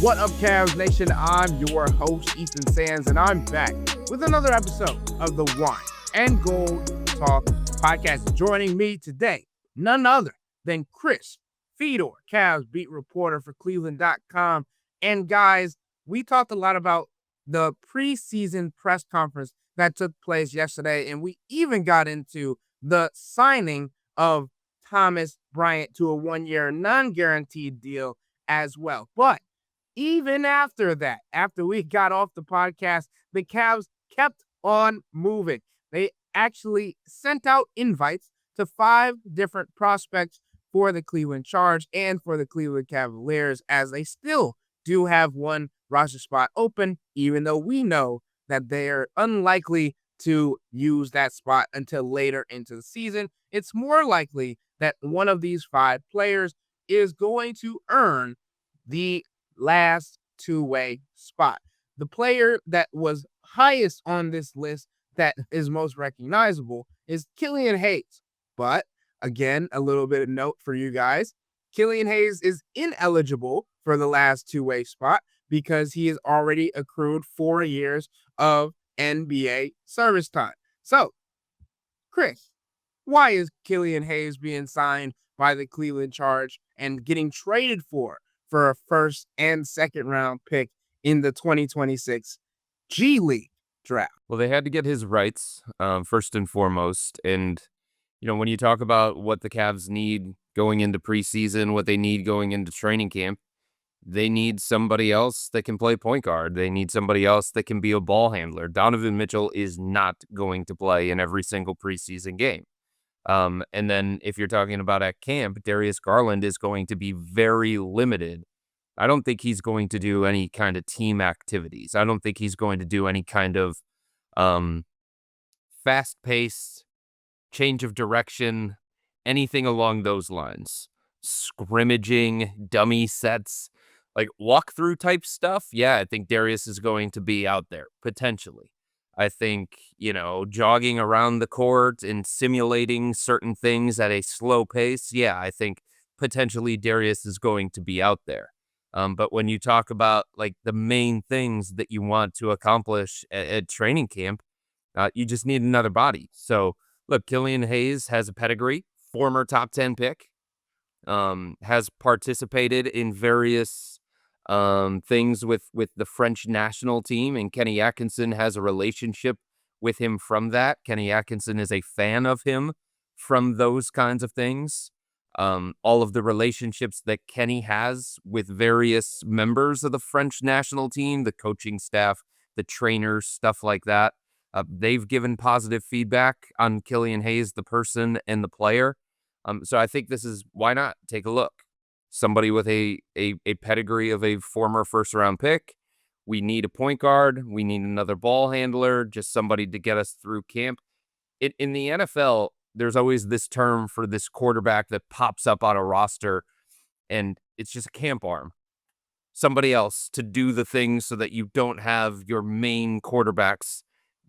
What up, Cavs Nation? I'm your host, Ethan Sands, and I'm back with another episode of the Wine and Gold Talk podcast. Joining me today, none other than Chris Fedor, Cavs beat reporter for cleveland.com. And guys, we talked a lot about the preseason press conference that took place yesterday, and we even got into the signing of Thomas Bryant to a one-year non-guaranteed deal as well. But even after that, after we got off the podcast, the Cavs kept on moving. They actually sent out invites to 5 different prospects for the Cleveland Charge and for the Cleveland Cavaliers, as they still do have one roster spot open, even though we know that they are unlikely to use that spot until later into the season. It's more likely that one of these 5 players is going to earn the last two-way spot. The player that was highest on this list that is most recognizable is Killian Hayes. But again, a little bit of note for you guys. Killian Hayes is ineligible for the last two-way spot because he has already accrued 4 years of NBA service time. So, Chris, why is Killian Hayes being signed by the Cleveland Charge and getting traded for a first and second round pick in the 2026 G League draft? Well, they had to get his rights first and foremost. And, when you talk about what the Cavs need going into preseason, what they need going into training camp, they need somebody else that can play point guard. They need somebody else that can be a ball handler. Donovan Mitchell is not going to play in every single preseason game. And then if you're talking about at camp, Darius Garland is going to be very limited. I don't think he's going to do any kind of team activities. I don't think he's going to do any kind of fast-paced change of direction, anything along those lines. Scrimmaging, dummy sets, like walkthrough type stuff. Yeah, I think Darius is going to be out there, potentially. I think, jogging around the court and simulating certain things at a slow pace. Yeah, I think potentially Darius is going to be out there. But when you talk about like the main things that you want to accomplish at training camp, you just need another body. So look, Killian Hayes has a pedigree, former top 10 pick, has participated in various things with the French national team, and Kenny Atkinson has a relationship with him from that. Kenny Atkinson is a fan of him from those kinds of things. All of the relationships that Kenny has with various members of the French national team, the coaching staff, the trainers, stuff like that. They've given positive feedback on Killian Hayes, the person and the player. So I think this is, why not take a look? Somebody with a pedigree of a former first-round pick. We need a point guard. We need another ball handler, just somebody to get us through camp. In the NFL, there's always this term for this quarterback that pops up on a roster, and it's just a camp arm. Somebody else to do the things so that you don't have your main quarterbacks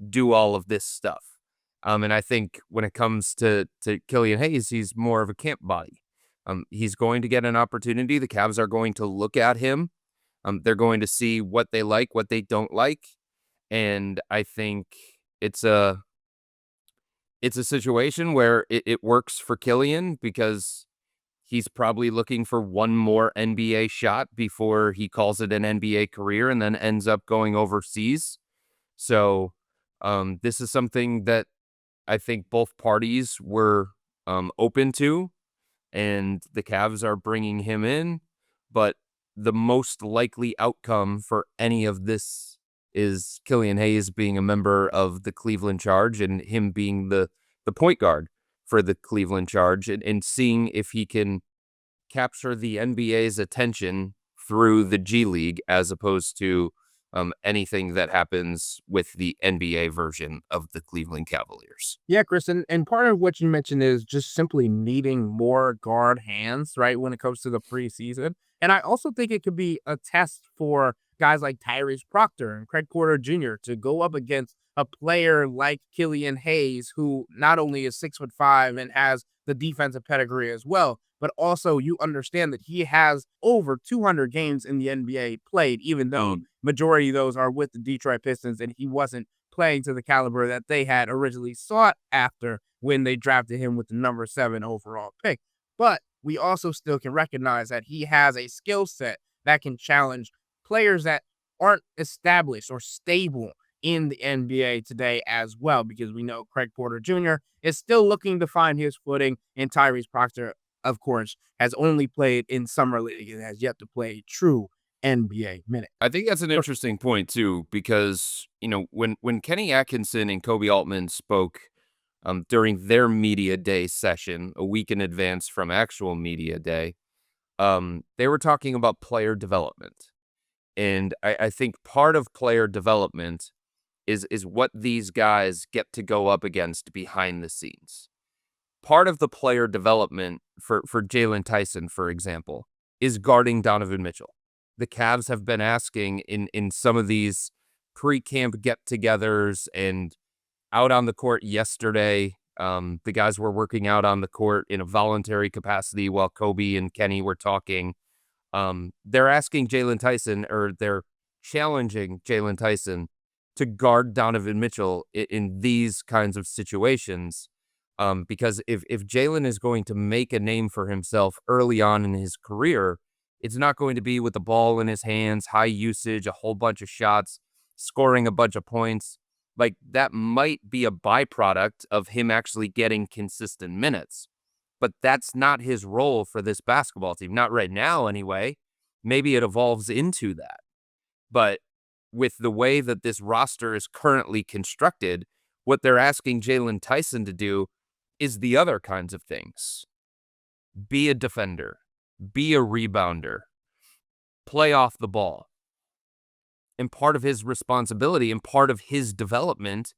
do all of this stuff. And I think when it comes to Killian Hayes, he's more of a camp body. He's going to get an opportunity. The Cavs are going to look at him. They're going to see what they like, what they don't like. And I think it's a situation where it works for Killian because he's probably looking for one more NBA shot before he calls it an NBA career and then ends up going overseas. So this is something that I think both parties were open to, and the Cavs are bringing him in. But the most likely outcome for any of this is Killian Hayes being a member of the Cleveland Charge and him being the point guard for the Cleveland Charge, and seeing if he can capture the NBA's attention through the G League as opposed to anything that happens with the NBA version of the Cleveland Cavaliers. Yeah, Chris, and part of what you mentioned is just simply needing more guard hands, right, when it comes to the preseason. And I also think it could be a test for guys like Tyrese Proctor and Craig Porter Jr. to go up against a player like Killian Hayes, who not only is 6'5" and has the defensive pedigree as well, but also you understand that he has over 200 games in the NBA played, even though majority of those are with the Detroit Pistons, and he wasn't playing to the caliber that they had originally sought after when they drafted him with the number 7 overall pick. But we also still can recognize that he has a skill set that can challenge players that aren't established or stable in the NBA today as well, because we know Craig Porter Jr. is still looking to find his footing, and Tyrese Proctor, of course, has only played in summer league and has yet to play true NBA minutes. I think that's an interesting point too, because when Kenny Atkinson and Kobe Altman spoke during their media day session a week in advance from actual media day, they were talking about player development. And I think part of player development is what these guys get to go up against behind the scenes. Part of the player development for Jaylen Tyson, for example, is guarding Donovan Mitchell. The Cavs have been asking in some of these pre-camp get-togethers and out on the court yesterday. The guys were working out on the court in a voluntary capacity while Kobe and Kenny were talking. They're asking Jaylen Tyson, or they're challenging Jaylen Tyson to guard Donovan Mitchell in these kinds of situations. Because if Jaylen is going to make a name for himself early on in his career, it's not going to be with the ball in his hands, high usage, a whole bunch of shots, scoring a bunch of points. Like, that might be a byproduct of him actually getting consistent minutes. But that's not his role for this basketball team. Not right now, anyway. Maybe it evolves into that. But with the way that this roster is currently constructed, what they're asking Jaylen Tyson to do is the other kinds of things. Be a defender. Be a rebounder. Play off the ball. And part of his responsibility and part of his development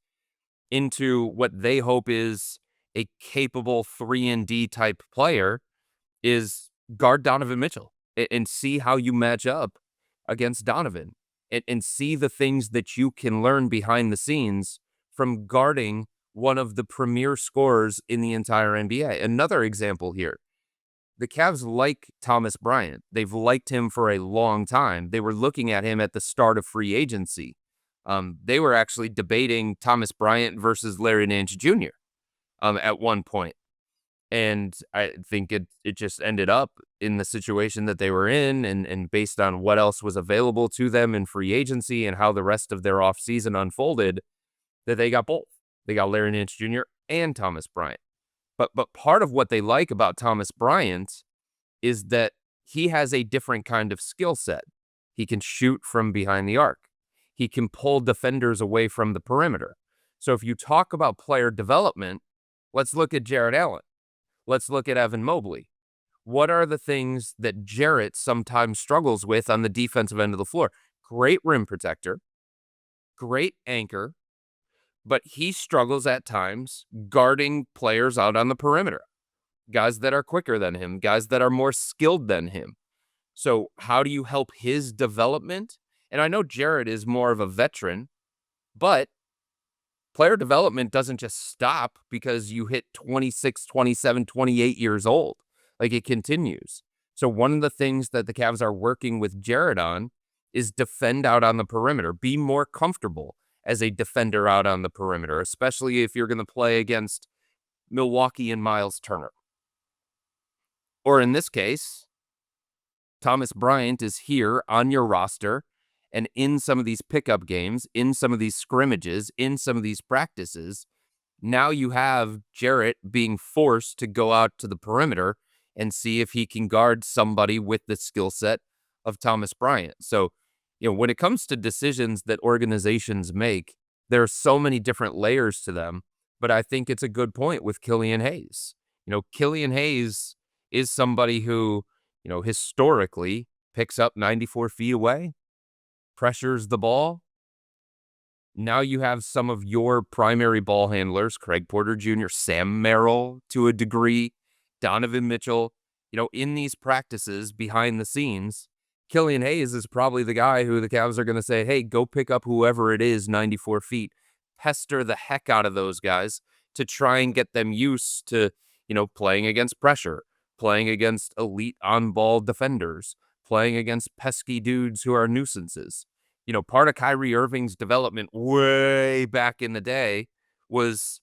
into what they hope is a capable 3-and-D type player is guard Donovan Mitchell and see how you match up against Donovan and see the things that you can learn behind the scenes from guarding one of the premier scorers in the entire NBA. Another example here. The Cavs like Thomas Bryant. They've liked him for a long time. They were looking at him at the start of free agency. They were actually debating Thomas Bryant versus Larry Nance Jr. At one point. And I think it just ended up in the situation that they were in, and based on what else was available to them in free agency and how the rest of their offseason unfolded, that they got both. They got Larry Nance Jr. and Thomas Bryant. But part of what they like about Thomas Bryant is that he has a different kind of skill set. He can shoot from behind the arc. He can pull defenders away from the perimeter. So if you talk about player development, let's look at Jarrett Allen. Let's look at Evan Mobley. What are the things that Jarrett sometimes struggles with on the defensive end of the floor? Great rim protector, great anchor, but he struggles at times guarding players out on the perimeter, guys that are quicker than him, guys that are more skilled than him. So how do you help his development? And I know Jarrett is more of a veteran, but player development doesn't just stop because you hit 26, 27, 28 years old. Like, it continues. So one of the things that the Cavs are working with Jarrett on is defend out on the perimeter. Be more comfortable as a defender out on the perimeter, especially if you're going to play against Milwaukee and Miles Turner. Or in this case, Thomas Bryant is here on your roster, and in some of these pickup games, in some of these scrimmages, in some of these practices, now you have Jarrett being forced to go out to the perimeter and see if he can guard somebody with the skill set of Thomas Bryant. So, when it comes to decisions that organizations make, there are so many different layers to them, but I think it's a good point with Killian Hayes. Killian Hayes is somebody who, historically picks up 94 feet away, pressures the ball. Now you have some of your primary ball handlers, Craig Porter Jr., Sam Merrill to a degree, Donovan Mitchell, in these practices behind the scenes. Killian Hayes is probably the guy who the Cavs are going to say, hey, go pick up whoever it is 94 feet. pester the heck out of those guys to try and get them used to, playing against pressure, playing against elite on-ball defenders, playing against pesky dudes who are nuisances. Part of Kyrie Irving's development way back in the day was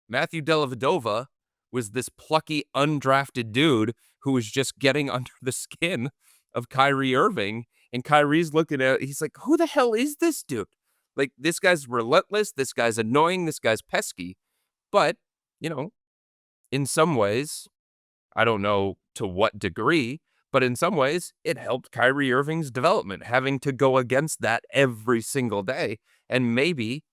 Matthew Dellavedova was this plucky, undrafted dude who was just getting under the skin of Kyrie Irving. And Kyrie's looking at it, he's like, who the hell is this dude? Like, this guy's relentless, this guy's annoying, this guy's pesky. But, in some ways, I don't know to what degree, but in some ways, it helped Kyrie Irving's development, having to go against that every single day. And maybe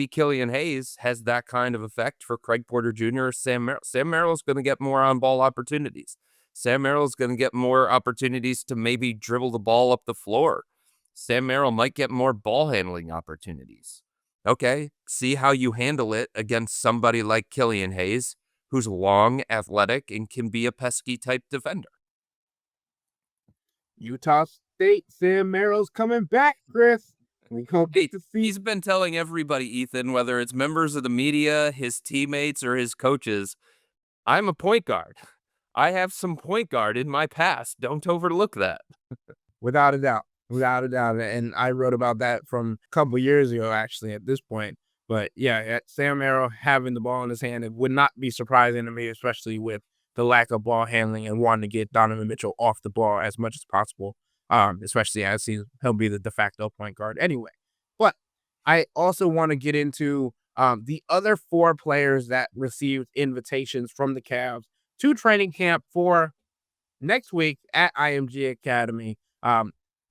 Killian Hayes has that kind of effect for Craig Porter Jr. or Sam Merrill. Sam Merrill's going to get more on-ball opportunities. Sam Merrill's going to get more opportunities to maybe dribble the ball up the floor. Sam Merrill might get more ball handling opportunities. Okay, see how you handle it against somebody like Killian Hayes, who's long, athletic, and can be a pesky type defender. Utah State, Sam Merrill's coming back, Chris. We hope to see. He's been telling everybody, Ethan, whether it's members of the media, his teammates, or his coaches, I'm a point guard. I have some point guard in my past. Don't overlook that. Without a doubt. Without a doubt. And I wrote about that from a couple of years ago, actually, at this point. But yeah, Sam Merrill having the ball in his hand, it would not be surprising to me, especially with the lack of ball handling and wanting to get Donovan Mitchell off the ball as much as possible, especially as he'll be the de facto point guard anyway. But I also want to get into the other 4 players that received invitations from the Cavs to training camp for next week at IMG Academy.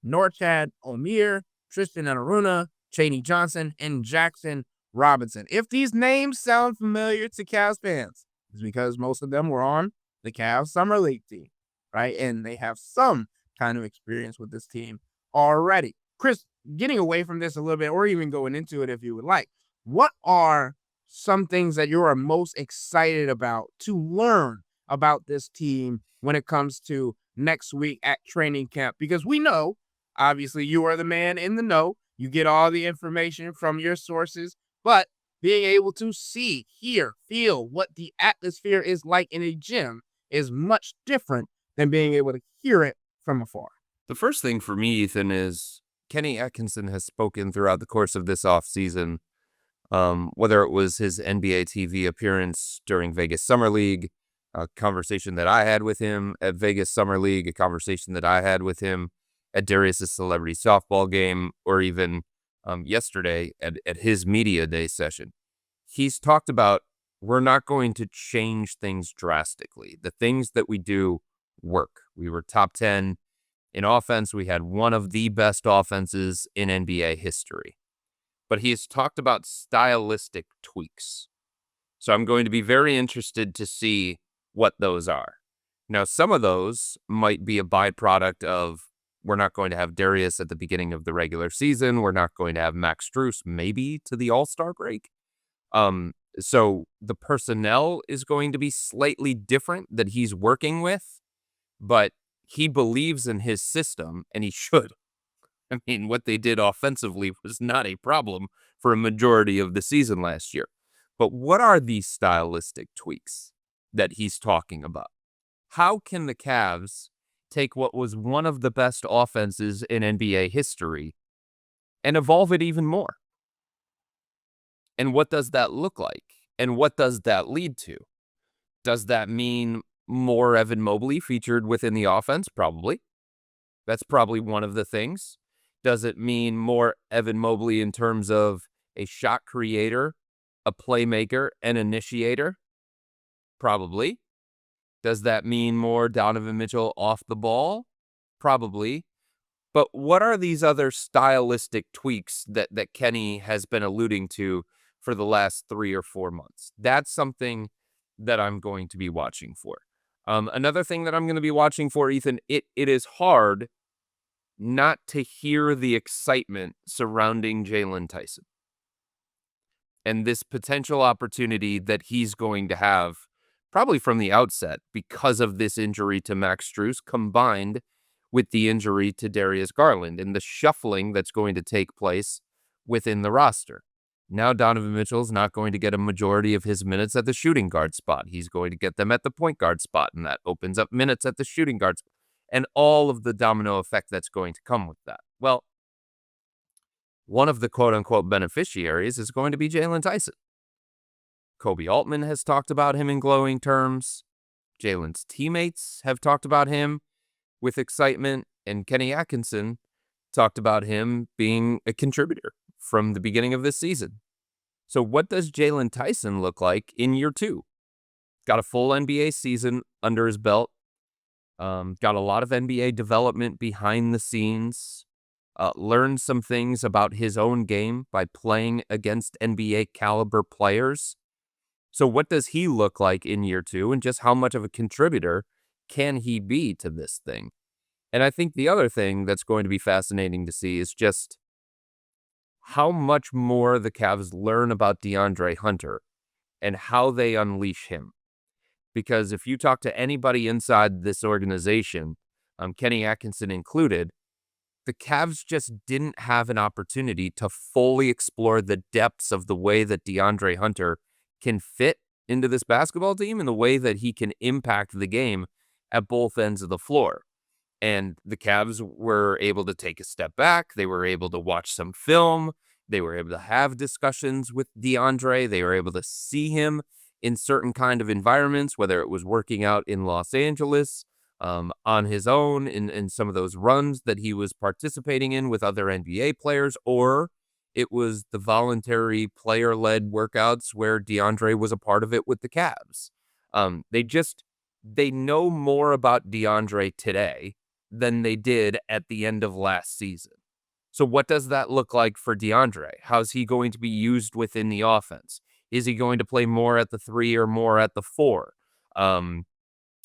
Norchad Omier, Tristan Enaruna, Chaney Johnson, and Jackson Robinson. If these names sound familiar to Cavs fans, it's because most of them were on the Cavs Summer League team, right? And they have some kind of experience with this team already. Chris, getting away from this a little bit, or even going into it if you would like, what are some things that you are most excited about to learn about this team when it comes to next week at training camp? Because we know, obviously, you are the man in the know. You get all the information from your sources, but being able to see, hear, feel what the atmosphere is like in a gym is much different than being able to hear it from afar. The first thing for me, Ethan, is Kenny Atkinson has spoken throughout the course of this offseason, whether it was his NBA TV appearance during Vegas Summer League, a conversation that I had with him at Vegas Summer League, a conversation that I had with him at Darius's celebrity softball game, or even yesterday at his media day session. He's talked about, we're not going to change things drastically. The things that we do work. We were top 10 in offense. We had one of the best offenses in NBA history. But he's talked about stylistic tweaks. So I'm going to be very interested to see what those are. Now, some of those might be a byproduct of, we're not going to have Darius at the beginning of the regular season. We're not going to have Max Strus maybe to the All-Star break. So the personnel is going to be slightly different that he's working with, but he believes in his system, and he should. I mean, what they did offensively was not a problem for a majority of the season last year. But what are these stylistic tweaks that he's talking about? How can the Cavs take what was one of the best offenses in NBA history and evolve it even more? And what does that look like? And what does that lead to? Does that mean more Evan Mobley featured within the offense? Probably. That's probably one of the things. Does it mean more Evan Mobley in terms of a shot creator, a playmaker, an initiator? Probably. Does that mean more Donovan Mitchell off the ball? Probably. But what are these other stylistic tweaks that Kenny has been alluding to for the last 3 or 4 months? That's something that I'm going to be watching for. Another thing that I'm going to be watching for, Ethan, it is hard not to hear the excitement surrounding Jaylen Tyson and this potential opportunity that he's going to have probably from the outset because of this injury to Max Strus combined with the injury to Darius Garland and the shuffling that's going to take place within the roster. Now Donovan Mitchell's not going to get a majority of his minutes at the shooting guard spot. He's going to get them at the point guard spot, and that opens up minutes at the shooting guard spot, and all of the domino effect that's going to come with that. Well, one of the quote-unquote beneficiaries is going to be Jaylen Tyson. Kobe Altman has talked about him in glowing terms. Jaylen's teammates have talked about him with excitement, and Kenny Atkinson talked about him being a contributor from the beginning of this season. So what does Jaylen Tyson look like in year 2? Got a full NBA season under his belt. Got a lot of NBA development behind the scenes. Learned some things about his own game by playing against NBA caliber players. So what does he look like in year 2, and just how much of a contributor can he be to this thing? And I think the other thing that's going to be fascinating to see is just how much more the Cavs learn about DeAndre Hunter and how they unleash him. Because if you talk to anybody inside this organization, Kenny Atkinson included, the Cavs just didn't have an opportunity to fully explore the depths of the way that DeAndre Hunter can fit into this basketball team and the way that he can impact the game at both ends of the floor. And the Cavs were able to take a step back. They were able to watch some film. They were able to have discussions with DeAndre. They were able to see him in certain kind of environments, whether it was working out in Los Angeles, on his own, in some of those runs that he was participating in with other NBA players, or it was the voluntary player-led workouts where DeAndre was a part of it with the Cavs. They know more about DeAndre today than they did at the end of last season. So what does that look like for DeAndre? How's he going to be used within the offense? Is he going to play more at the 3 or more at the 4?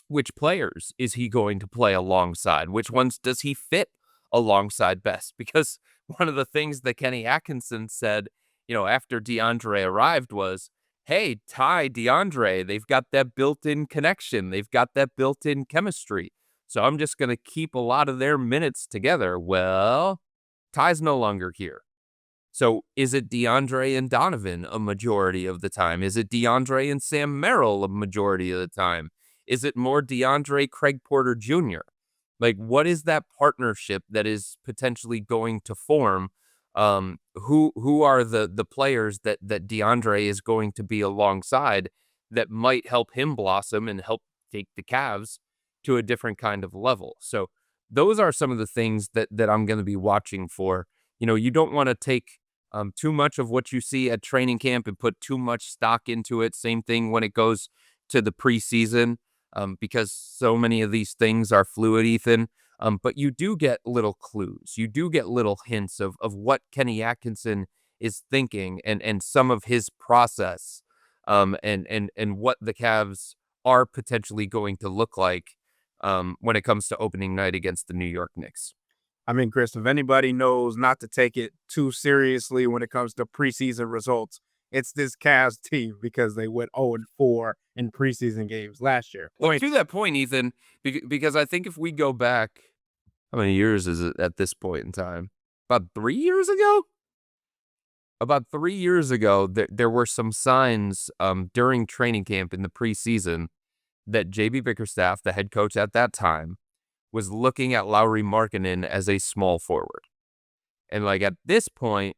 Which players is he going to play alongside? Which ones does he fit alongside best? Because one of the things that Kenny Atkinson said, after DeAndre arrived was, hey, Ty, DeAndre, they've got that built-in connection. They've got that built-in chemistry. So I'm just going to keep a lot of their minutes together. Well, Ty's no longer here. So is it DeAndre and Donovan a majority of the time? Is it DeAndre and Sam Merrill a majority of the time? Is it more DeAndre, Craig Porter Jr.? Like, what is that partnership that is potentially going to form? Who are the players that DeAndre is going to be alongside that might help him blossom and help take the Cavs to a different kind of level? So those are some of the things that I'm going to be watching for. You don't want to take too much of what you see at training camp and put too much stock into it. Same thing when it goes to the preseason, because so many of these things are fluid, Ethan. But you do get little clues. You do get little hints of what Kenny Atkinson is thinking and some of his process, and what the Cavs are potentially going to look like when it comes to opening night against the New York Knicks. I mean, Chris, if anybody knows not to take it too seriously when it comes to preseason results, it's this Cavs team, because they went 0-4 in preseason games last year. Well, to that point, Ethan, because I think if we go back, how many years is it at this point in time? About 3 years ago? About 3 years ago, there were some signs during training camp in the preseason that J.B. Bickerstaff, the head coach at that time, was looking at Lauri Markkanen as a small forward. And like at this point,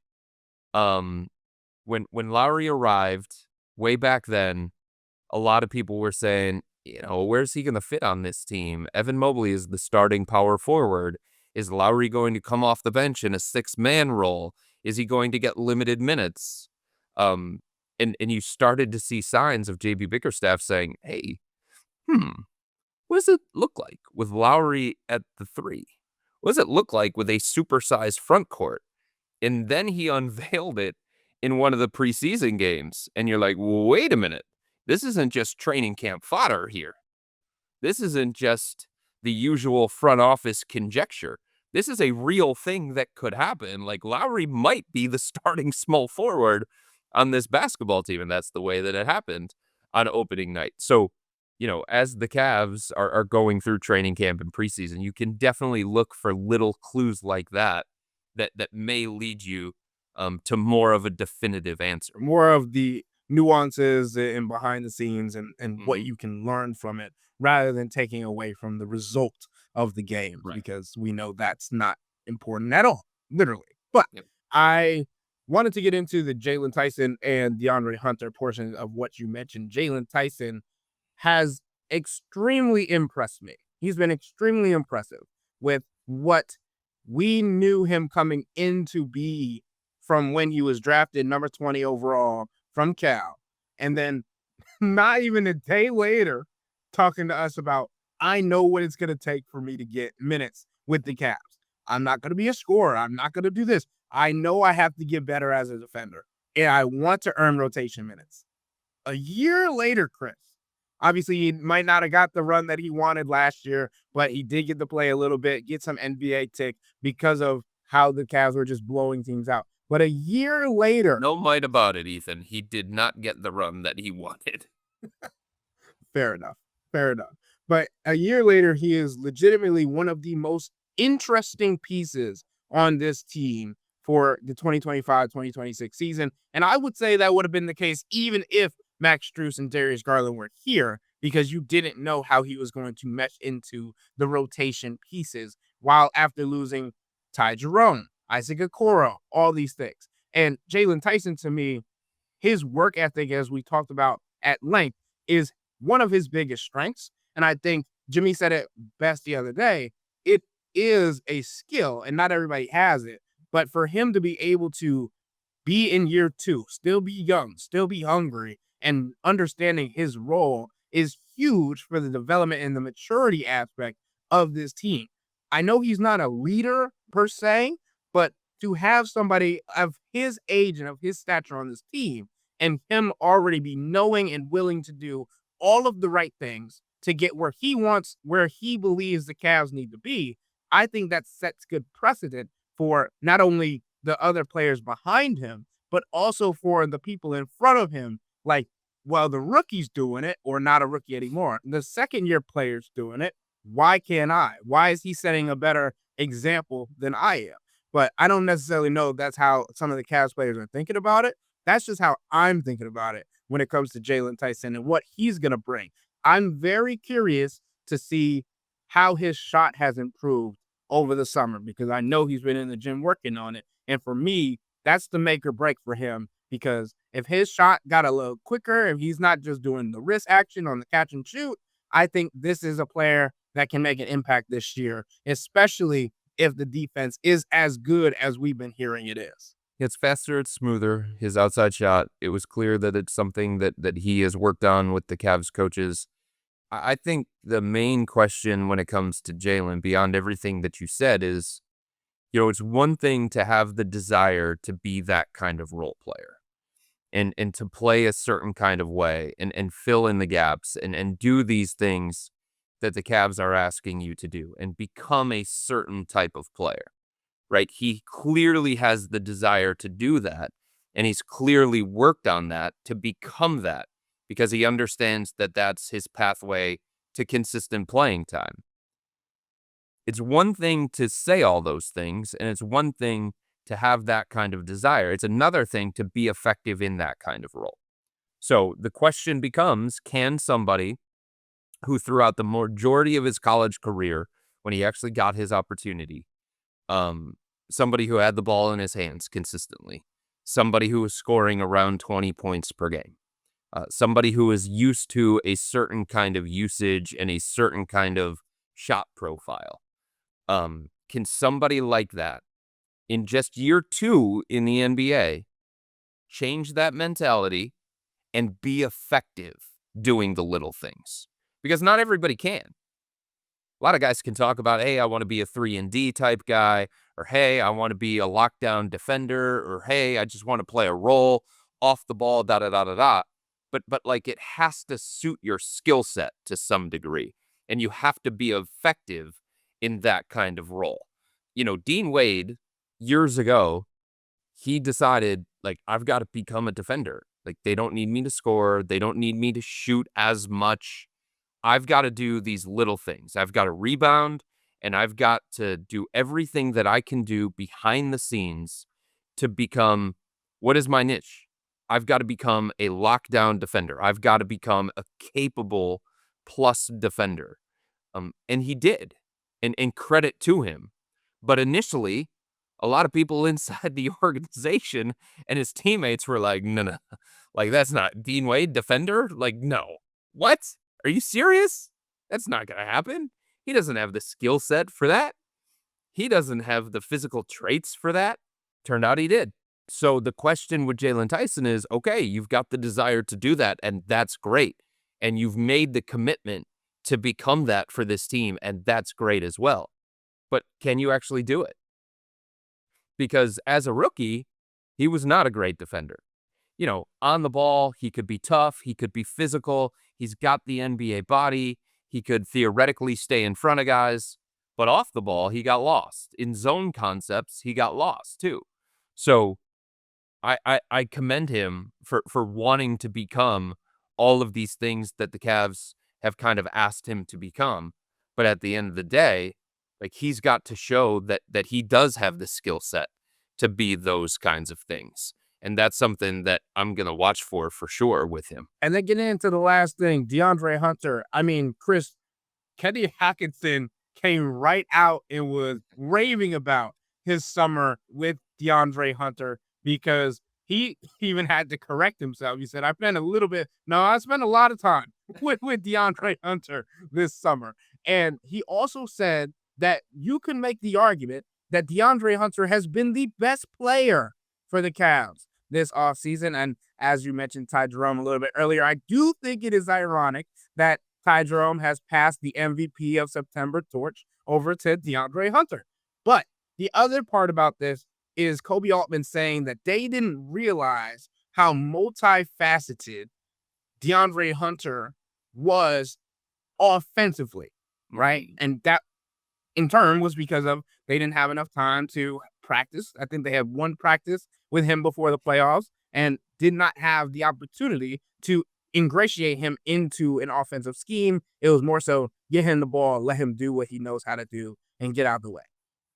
when Lauri arrived way back then, a lot of people were saying, where's he going to fit on this team? Evan Mobley is the starting power forward. Is Lauri going to come off the bench in a 6-man role? Is he going to get limited minutes? And you started to see signs of J.B. Bickerstaff saying, hey, what does it look like with Lauri at the 3? What does it look like with a supersized front court? And then he unveiled it in one of the preseason games. And you're like, wait a minute. This isn't just training camp fodder here. This isn't just the usual front office conjecture. This is a real thing that could happen. Like, Lauri might be the starting small forward on this basketball team. And that's the way that it happened on opening night. So, as the Cavs are going through training camp and preseason, you can definitely look for little clues like that may lead you to more of a definitive answer. More of the nuances and behind the scenes and what you can learn from it rather than taking away from the result of the game, Right. because we know that's not important at all, literally. But Yep. I wanted to get into the Jaylen Tyson and DeAndre Hunter portion of what you mentioned. Jaylen Tyson has extremely impressed me. He's been extremely impressive with what we knew him coming in to be from when he was drafted number 20 overall from Cal. And then not even a day later, talking to us about, I know what it's going to take for me to get minutes with the Cavs. I'm not going to be a scorer. I'm not going to do this. I know I have to get better as a defender, and I want to earn rotation minutes. A year later, Chris, obviously he might not have got the run that he wanted last year, but he did get to play a little bit, get some NBA tick because of how the Cavs were just blowing teams out. But a year later, No might about it, Ethan. He did not get the run that he wanted. fair enough. Fair enough. But a year later, he is legitimately one of the most interesting pieces on this team for the 2025-2026 season. And I would say that would have been the case even if Max Strus and Darius Garland were here, because you didn't know how he was going to mesh into the rotation pieces while after losing Ty Jerome, Isaac Okoro, all these things. And Jaylen Tyson, to me, his work ethic, as we talked about at length, is one of his biggest strengths. And I think Jimmy said it best the other day. It is a skill, and not everybody has it. But for him to be able to be in year two, still be young, still be hungry, and understanding his role is huge for the development and the maturity aspect of this team. I know he's not a leader per se, but to have somebody of his age and of his stature on this team, and him already be knowing and willing to do all of the right things to get where he wants, where he believes the Cavs need to be, I think that sets good precedent for not only the other players behind him, but also for the people in front of him. Like, well, the rookie's doing it, or not a rookie anymore. The second-year player's doing it. Why can't I? Why is he setting a better example than I am? But I don't necessarily know that's how some of the Cavs players are thinking about it. That's just how I'm thinking about it when it comes to Jaylen Tyson and what he's going to bring. I'm very curious to see how his shot has improved over the summer, because I know he's been in the gym working on it. And for me, that's the make or break for him, because if his shot got a little quicker, if he's not just doing the wrist action on the catch and shoot, I think this is a player that can make an impact this year, especially if the defense is as good as we've been hearing it is. It's faster, it's smoother. His outside shot, it was clear that it's something that he has worked on with the Cavs coaches. I think the main question when it comes to Jaylen, beyond everything that you said, is, it's one thing to have the desire to be that kind of role player and to play a certain kind of way and fill in the gaps and do these things that the Cavs are asking you to do and become a certain type of player, right? He clearly has the desire to do that, and he's clearly worked on that to become that, because he understands that that's his pathway to consistent playing time. It's one thing to say all those things, and it's one thing to have that kind of desire. It's another thing to be effective in that kind of role. So the question becomes, can somebody who throughout the majority of his college career, when he actually got his opportunity, somebody who had the ball in his hands consistently, somebody who was scoring around 20 points per game, somebody who is used to a certain kind of usage and a certain kind of shot profile. Can somebody like that in just year two in the NBA change that mentality and be effective doing the little things? Because not everybody can. A lot of guys can talk about, hey, I want to be a 3-and-D type guy, or hey, I want to be a lockdown defender, or hey, I just want to play a role off the ball, da-da-da-da-da. But like, it has to suit your skill set to some degree, and you have to be effective in that kind of role. Dean Wade, years ago, he decided, like, I've got to become a defender. Like, they don't need me to score. They don't need me to shoot as much. I've got to do these little things. I've got to rebound, and I've got to do everything that I can do behind the scenes to become, what is my niche? I've got to become a lockdown defender. I've got to become a capable plus defender. And he did. And credit to him. But initially, a lot of people inside the organization and his teammates were like, no. Like, that's not Dean Wade, defender? Like, no. What? Are you serious? That's not going to happen. He doesn't have the skill set for that. He doesn't have the physical traits for that. Turned out he did. So the question with Jaylen Tyson is, okay, you've got the desire to do that, and that's great. And you've made the commitment to become that for this team, and that's great as well. But can you actually do it? Because as a rookie, he was not a great defender. You know, on the ball, he could be tough, he could be physical, he's got the NBA body, he could theoretically stay in front of guys, but off the ball, he got lost. In zone concepts, he got lost too. So I commend him for wanting to become all of these things that the Cavs have kind of asked him to become. But at the end of the day, like, he's got to show that he does have the skill set to be those kinds of things. And that's something that I'm going to watch for sure with him. And then getting into the last thing, DeAndre Hunter. I mean, Chris, Kenny Hackinson came right out and was raving about his summer with DeAndre Hunter because he even had to correct himself. He said, I spent a lot of time with DeAndre Hunter this summer. And he also said that you can make the argument that DeAndre Hunter has been the best player for the Cavs this offseason. And as you mentioned Ty Jerome a little bit earlier, I do think it is ironic that Ty Jerome has passed the MVP of September torch over to DeAndre Hunter. But the other part about this is Kobe Altman saying that they didn't realize how multifaceted DeAndre Hunter was offensively, right? And that in turn was because of they didn't have enough time to practice. I think they had one practice with him before the playoffs and did not have the opportunity to ingratiate him into an offensive scheme. It was more so get him the ball, let him do what he knows how to do, and get out of the way.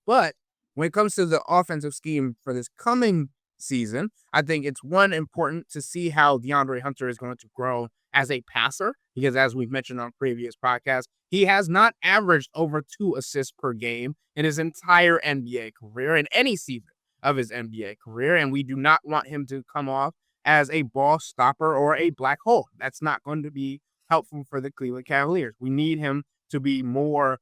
But when it comes to the offensive scheme for this coming season, I think it's important to see how DeAndre Hunter is going to grow as a passer, because as we've mentioned on previous podcasts, he has not averaged over 2 assists per game in his entire NBA career, in any season of his NBA career. And we do not want him to come off as a ball stopper or a black hole. That's not going to be helpful for the Cleveland Cavaliers. We need him to be more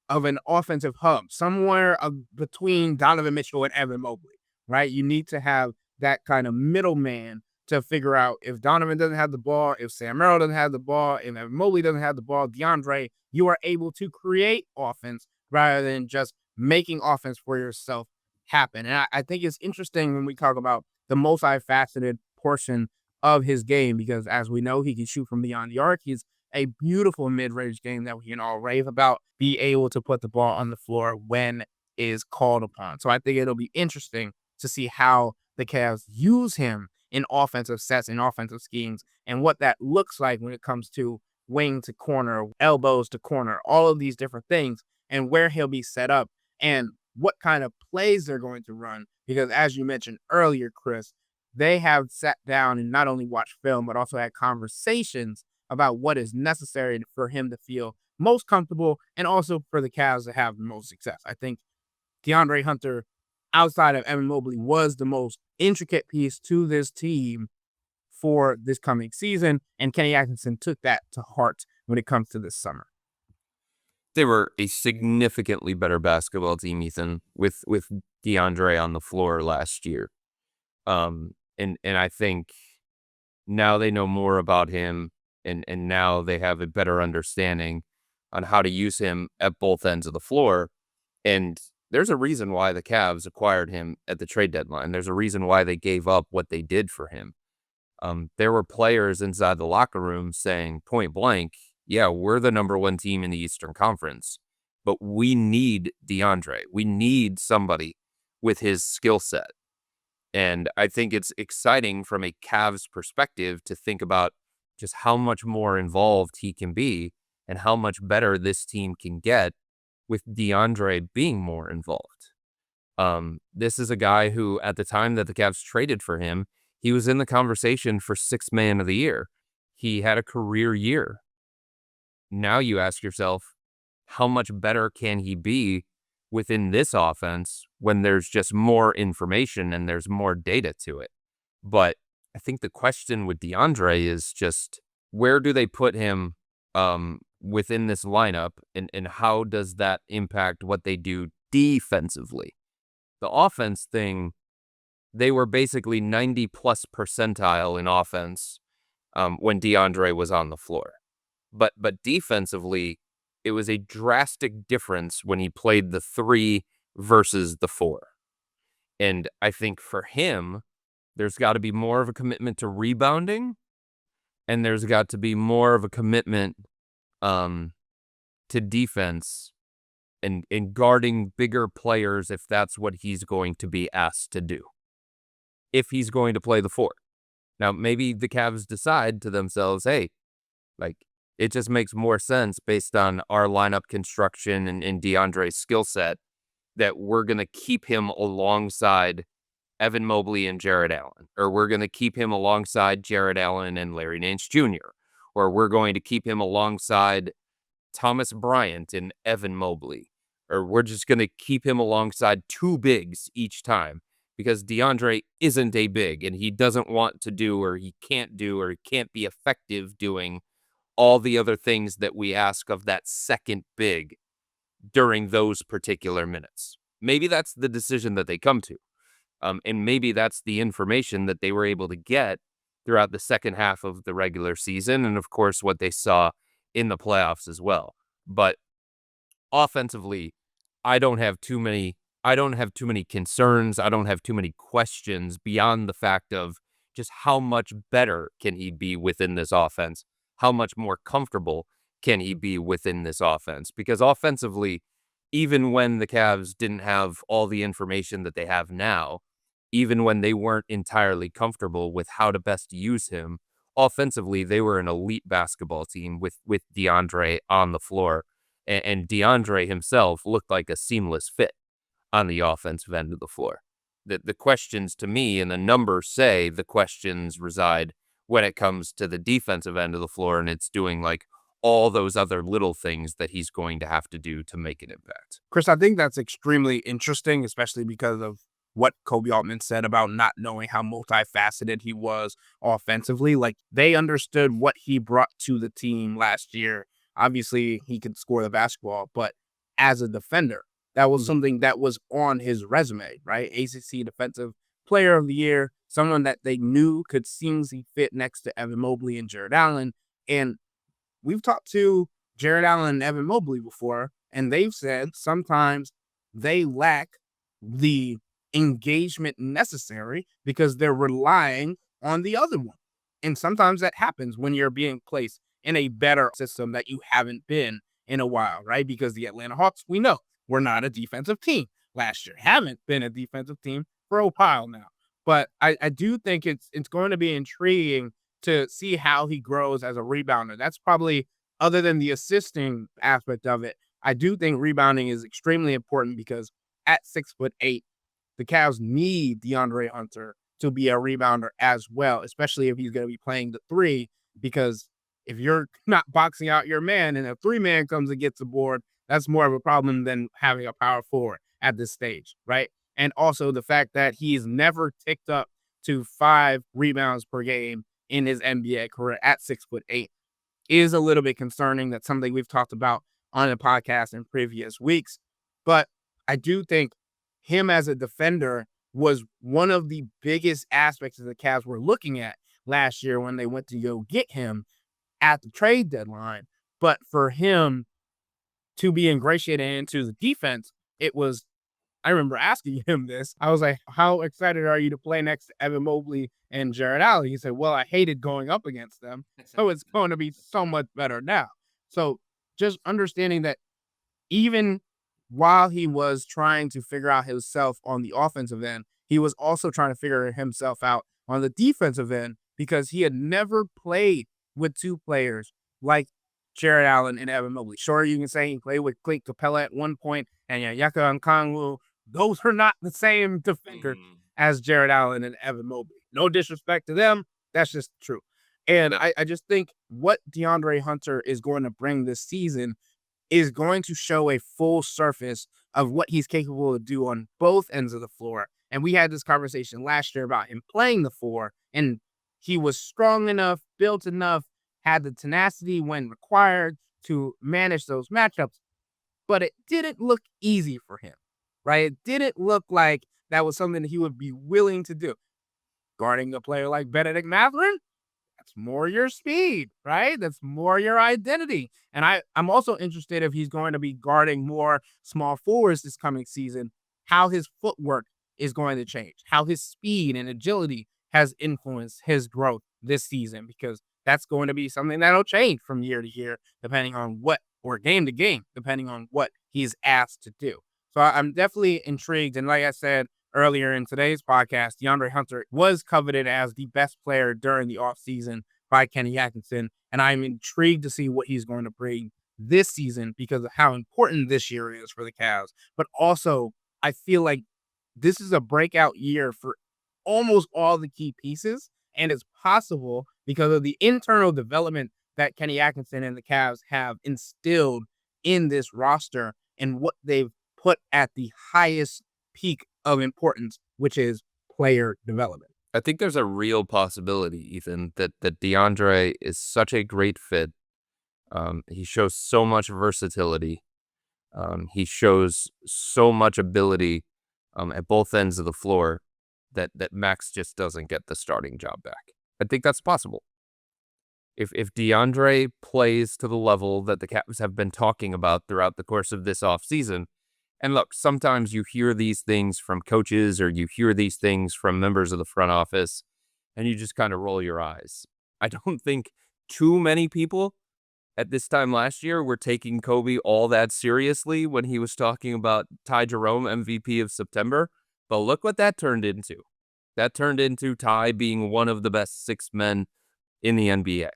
of an offensive hub, somewhere between Donovan Mitchell and Evan Mobley, right? You need to have that kind of middleman to figure out if Donovan doesn't have the ball, if Sam Merrill doesn't have the ball, if Evan Mobley doesn't have the ball, DeAndre, you are able to create offense rather than just making offense for yourself happen. And I think it's interesting when we talk about the multifaceted portion of his game, because as we know, he can shoot from beyond the arc. He's a beautiful mid-range game that we can all rave about, be able to put the ball on the floor when is called upon. So I think it'll be interesting to see how the Cavs use him in offensive sets and offensive schemes and what that looks like when it comes to wing to corner, elbows to corner, all of these different things, and where he'll be set up and what kind of plays they're going to run. Because as you mentioned earlier, Chris, they have sat down and not only watched film, but also had conversations about what is necessary for him to feel most comfortable and also for the Cavs to have the most success. I think DeAndre Hunter, outside of Evan Mobley, was the most intricate piece to this team for this coming season, and Kenny Atkinson took that to heart when it comes to this summer. They were a significantly better basketball team, Ethan, with DeAndre on the floor last year. And I think now they know more about him, and now they have a better understanding on how to use him at both ends of the floor. And there's a reason why the Cavs acquired him at the trade deadline. There's a reason why they gave up what they did for him. There were players inside the locker room saying point blank, yeah, we're the number 1 team in the Eastern Conference, but we need DeAndre. We need somebody with his skill set. And I think it's exciting from a Cavs perspective to think about just how much more involved he can be and how much better this team can get with DeAndre being more involved. This is a guy who, at the time that the Cavs traded for him, he was in the conversation for Sixth Man of the Year. He had a career year. Now you ask yourself, how much better can he be within this offense when there's just more information and there's more data to it? But I think the question with DeAndre is just, where do they put him within this lineup, and how does that impact what they do defensively? The offense thing, they were basically 90 plus percentile in offense when DeAndre was on the floor. But defensively, it was a drastic difference when he played the 3 versus the 4. And I think for him, there's got to be more of a commitment to rebounding, and there's got to be more of a commitment to defense and guarding bigger players if that's what he's going to be asked to do, if he's going to play the 4. Now, maybe the Cavs decide to themselves, hey, like, it just makes more sense based on our lineup construction and DeAndre's skill set that we're going to keep him alongside Evan Mobley and Jared Allen, or we're going to keep him alongside Jared Allen and Larry Nance Jr., or we're going to keep him alongside Thomas Bryant and Evan Mobley, or we're just going to keep him alongside 2 bigs each time, because DeAndre isn't a big and he doesn't want to do, or he can't do, or he can't be effective doing all the other things that we ask of that second big during those particular minutes. Maybe that's the decision that they come to. And maybe that's the information that they were able to get throughout the second half of the regular season. And of course, what they saw in the playoffs as well. But offensively, I don't have too many concerns. I don't have too many questions beyond the fact of just how much better can he be within this offense? How much more comfortable can he be within this offense? Because offensively, even when the Cavs didn't have all the information that they have now, even when they weren't entirely comfortable with how to best use him, offensively, they were an elite basketball team with DeAndre on the floor. And DeAndre himself looked like a seamless fit on the offensive end of the floor. The questions to me, and the numbers say the questions reside when it comes to the defensive end of the floor, and it's doing like all those other little things that he's going to have to do to make an impact. Chris, I think that's extremely interesting, especially because of what Kobe Altman said about not knowing how multifaceted he was offensively. Like, they understood what he brought to the team last year. Obviously, he could score the basketball, but as a defender, that was something that was on his resume, right? ACC Defensive Player of the Year, someone that they knew could seamlessly fit next to Evan Mobley and Jared Allen. And we've talked to Jared Allen and Evan Mobley before, and they've said sometimes they lack the engagement necessary because they're relying on the other one. And sometimes that happens when you're being placed in a better system that you haven't been in a while, right? Because the Atlanta Hawks, we know, were not a defensive team last year, haven't been a defensive team for a while now. But I do think it's going to be intriguing to see how he grows as a rebounder. That's probably, other than the assisting aspect of it, I do think rebounding is extremely important because at 6'8", the Cavs need DeAndre Hunter to be a rebounder as well, especially if he's going to be playing the 3, because if you're not boxing out your man and a 3-man comes and gets the board, that's more of a problem than having a power forward at this stage, right? And also the fact that he's never ticked up to 5 rebounds per game in his NBA career at 6'8" is a little bit concerning. That's something we've talked about on the podcast in previous weeks. But I do think him as a defender was one of the biggest aspects of the Cavs were looking at last year when they went to go get him at the trade deadline. But for him to be ingratiated into the defense, it was, I remember asking him this. I was like, how excited are you to play next to Evan Mobley and Jared Allen? He said, well, I hated going up against them, so it's going to be so much better now. So just understanding that even while he was trying to figure out himself on the offensive end, he was also trying to figure himself out on the defensive end because he had never played with 2 players like Jared Allen and Evan Mobley. Sure, you can say he played with Clint Capella at one point and Yaka Nkongwu those are not the same defender as Jared Allen and Evan Mobley. No disrespect to them. That's just true. And I just think what DeAndre Hunter is going to bring this season is going to show a full surface of what he's capable to do on both ends of the floor. And we had this conversation last year about him playing the four, and he was strong enough, built enough, had the tenacity when required to manage those matchups. But it didn't look easy for him, right? It didn't look like that was something that he would be willing to do. Guarding a player like Benedict Mathurin, that's more your speed, right? That's more your identity. And I'm also interested if he's going to be guarding more small forwards this coming season, how his footwork is going to change, how his speed and agility has influenced his growth this season, because that's going to be something that'll change from year to year, depending on what, or game to game, depending on what he's asked to do. So I'm definitely intrigued. And like I said earlier in today's podcast, DeAndre Hunter was coveted as the best player during the offseason by Kenny Atkinson. And I'm intrigued to see what he's going to bring this season because of how important this year is for the Cavs. But also, I feel like this is a breakout year for almost all the key pieces. And it's possible because of the internal development that Kenny Atkinson and the Cavs have instilled in this roster and what they've put at the highest peak of importance, which is player development. I think there's a real possibility, Ethan, that DeAndre is such a great fit. He shows so much versatility. He shows so much ability at both ends of the floor that Max just doesn't get the starting job back. I think that's possible. If DeAndre plays to the level that the Cavs have been talking about throughout the course of this offseason, and look, sometimes you hear these things from coaches or you hear these things from members of the front office, and you just kind of roll your eyes. I don't think too many people at this time last year were taking Kobe all that seriously when he was talking about Ty Jerome MVP of September. But look what that turned into. That turned into Ty being one of the best six men in the NBA.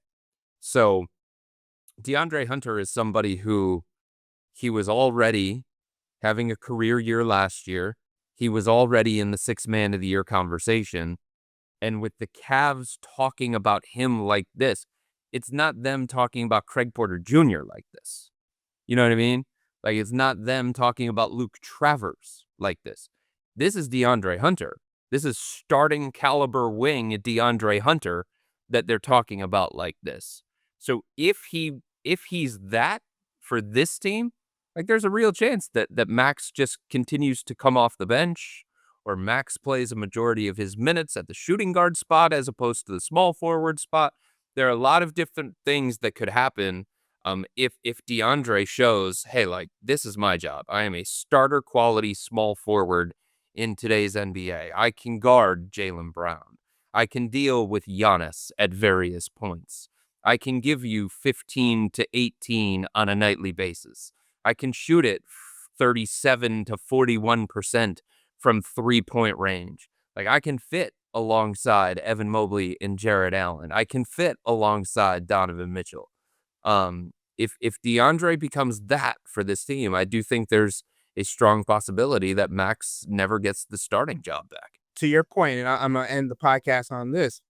So DeAndre Hunter is somebody who he was already having a career year last year. He was already in the sixth man of the year conversation. And with the Cavs talking about him like this, it's not them talking about Craig Porter Jr. like this. You know what I mean? Like, it's not them talking about Luke Travers like this. This is DeAndre Hunter. This is starting caliber wing DeAndre Hunter that they're talking about like this. So if he's that for this team, like, there's a real chance that Max just continues to come off the bench, or Max plays a majority of his minutes at the shooting guard spot as opposed to the small forward spot. There are a lot of different things that could happen if DeAndre shows, hey, like, this is my job. I am a starter quality small forward in today's NBA. I can guard Jaylen Brown. I can deal with Giannis at various points. I can give you 15 to 18 on a nightly basis. I can shoot it 37 to 41% from three-point range. Like, I can fit alongside Evan Mobley and Jared Allen. I can fit alongside Donovan Mitchell. If DeAndre becomes that for this team, I do think there's a strong possibility that Max never gets the starting job back. To your point, and I'm going to end the podcast on this,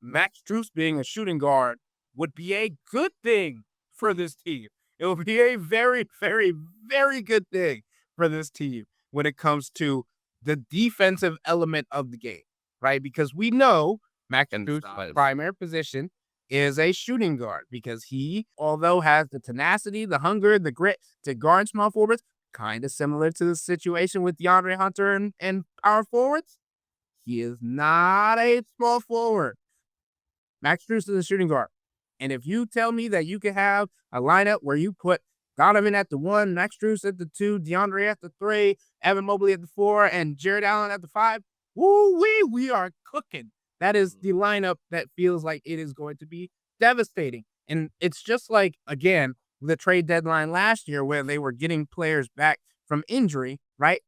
Max Strus being a shooting guard would be a good thing for this team. It will be a very, very, very good thing for this team when it comes to the defensive element of the game, right? Because we know Max Strus' primary position is a shooting guard because he, although has the tenacity, the hunger, the grit to guard small forwards, kind of similar to the situation with DeAndre Hunter and power forwards, he is not a small forward. Max Strus is a shooting guard. And if you tell me that you can have a lineup where you put Donovan at the 1, Max Strus at the 2, DeAndre at the 3, Evan Mobley at the 4, and Jared Allen at the 5, woo-wee, we are cooking. That is the lineup that feels like it is going to be devastating. And it's just like, again, the trade deadline last year where they were getting players back from injury, right?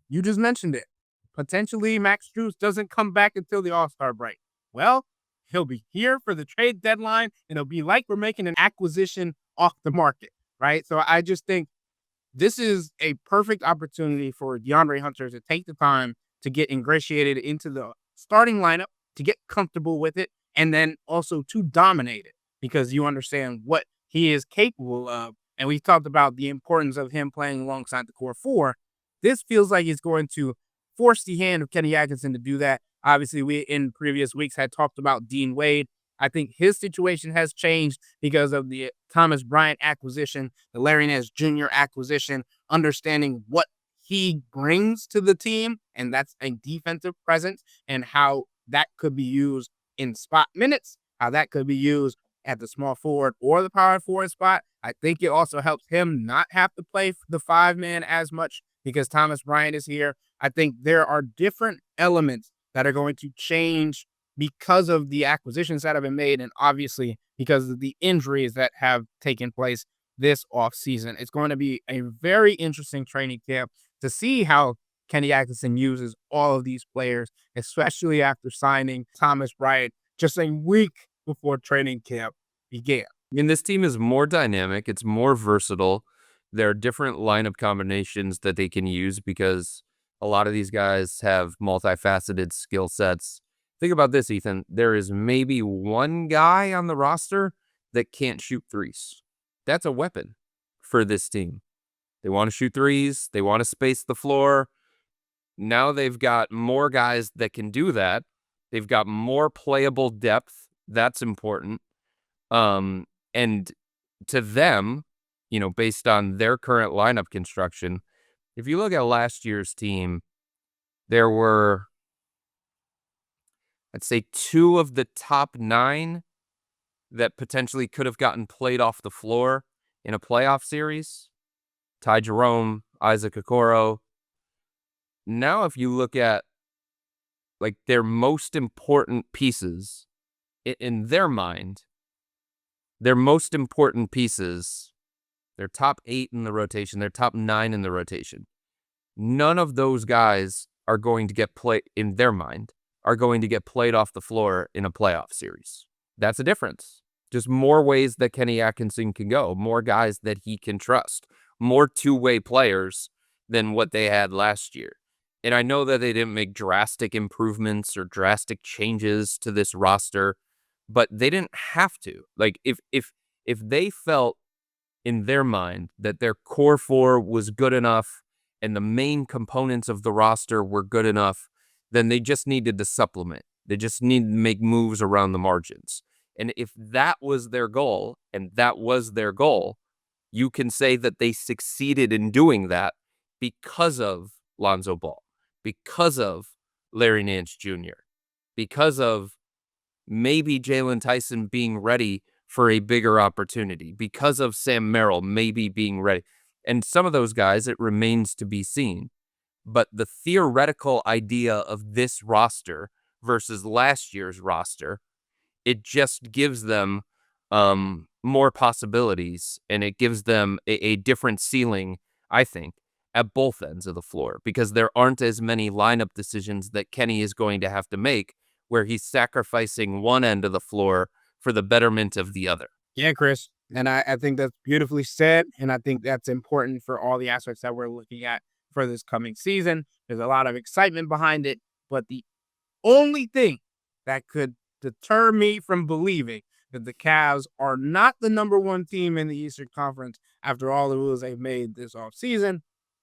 You just mentioned it. Potentially, Max Strus doesn't come back until the All-Star break. Well, he'll be here for the trade deadline, and it'll be like we're making an acquisition off the market, right? So I just think this is a perfect opportunity for DeAndre Hunter to take the time to get ingratiated into the starting lineup, to get comfortable with it, and then also to dominate it because you understand what he is capable of. And we talked about the importance of him playing alongside the core four. This feels like it's going to force the hand of Kenny Atkinson to do that. Obviously, we in previous weeks had talked about Dean Wade. I think his situation has changed because of the Thomas Bryant acquisition, the Larry Nance Jr. acquisition, understanding what he brings to the team, and that's a defensive presence, and how that could be used in spot minutes, how that could be used at the small forward or the power forward spot. I think it also helps him not have to play the 5-man as much because Thomas Bryant is here. I think there are different elements that are going to change because of the acquisitions that have been made and obviously because of the injuries that have taken place this offseason. It's going to be a very interesting training camp to see how Kenny Atkinson uses all of these players, especially after signing Thomas Bryant just a week before training camp began. I mean, this team is more dynamic. It's more versatile. There are different lineup combinations that they can use because a lot of these guys have multifaceted skill sets. Think about this, Ethan. There is maybe one guy on the roster that can't shoot threes. That's a weapon for this team. They want to shoot threes. They want to space the floor. Now they've got more guys that can do that. They've got more playable depth. That's important. And to them, based on their current lineup construction, if you look at last year's team, there were, I'd say, 2 of the top 9 that potentially could have gotten played off the floor in a playoff series. Ty Jerome, Isaac Okoro. Now, if you look at their most important pieces in their mind, their most important pieces, their top 8 in the rotation, their top 9 in the rotation, none of those guys are going to get played, in their mind, are going to get played off the floor in a playoff series. That's a difference. Just more ways that Kenny Atkinson can go, more guys that he can trust, more two-way players than what they had last year. And I know that they didn't make drastic improvements or drastic changes to this roster, but they didn't have to. If they felt in their mind that their core 4 was good enough and the main components of the roster were good enough, then they just needed to supplement. They just needed to make moves around the margins. And if that was their goal, you can say that they succeeded in doing that because of Lonzo Ball, because of Larry Nance Jr., because of maybe Jaylen Tyson being ready for a bigger opportunity, because of Sam Merrill maybe being ready. And some of those guys, it remains to be seen. But the theoretical idea of this roster versus last year's roster, it just gives them more possibilities, and it gives them a different ceiling, I think, at both ends of the floor, because there aren't as many lineup decisions that Kenny is going to have to make where he's sacrificing one end of the floor for the betterment of the other. Yeah, Chris. And I think that's beautifully said. And I think that's important for all the aspects that we're looking at for this coming season. There's a lot of excitement behind it. But the only thing that could deter me from believing that the Cavs are not the number 1 team in the Eastern Conference after all the moves they've made this offseason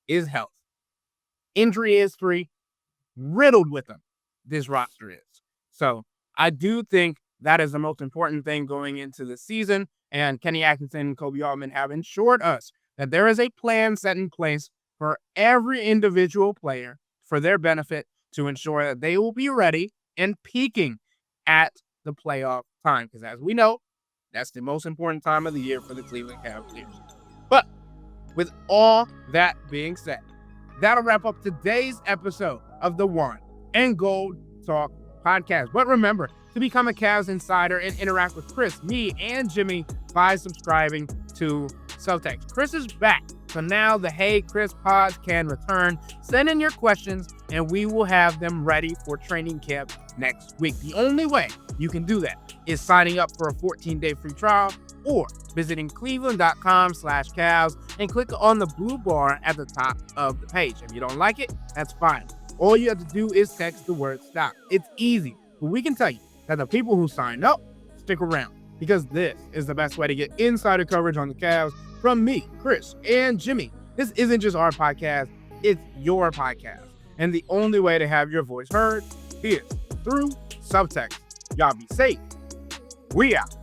is health. Injury history riddled with them, this roster is. So I do think that is the most important thing going into the season. And Kenny Atkinson and Kobe Altman have assured us that there is a plan set in place for every individual player for their benefit to ensure that they will be ready and peaking at the playoff time. Because as we know, that's the most important time of the year for the Cleveland Cavaliers. But with all that being said, that'll wrap up today's episode of the Wine and Gold Talk podcast. But remember to become a Cavs insider and interact with Chris, me, and Jimmy by subscribing to Subtext. Chris is back, so now the Hey Chris pods can return. Send in your questions, and we will have them ready for training camp next week. The only way you can do that is signing up for a 14-day free trial or visiting cleveland.com/Cavs and click on the blue bar at the top of the page. If you don't like it, that's fine. All you have to do is text the word stop. It's easy, but we can tell you that the people who signed up stick around because this is the best way to get insider coverage on the Cavs from me, Chris, and Jimmy. This isn't just our podcast, it's your podcast. And the only way to have your voice heard is through subtext. Y'all be safe. We out.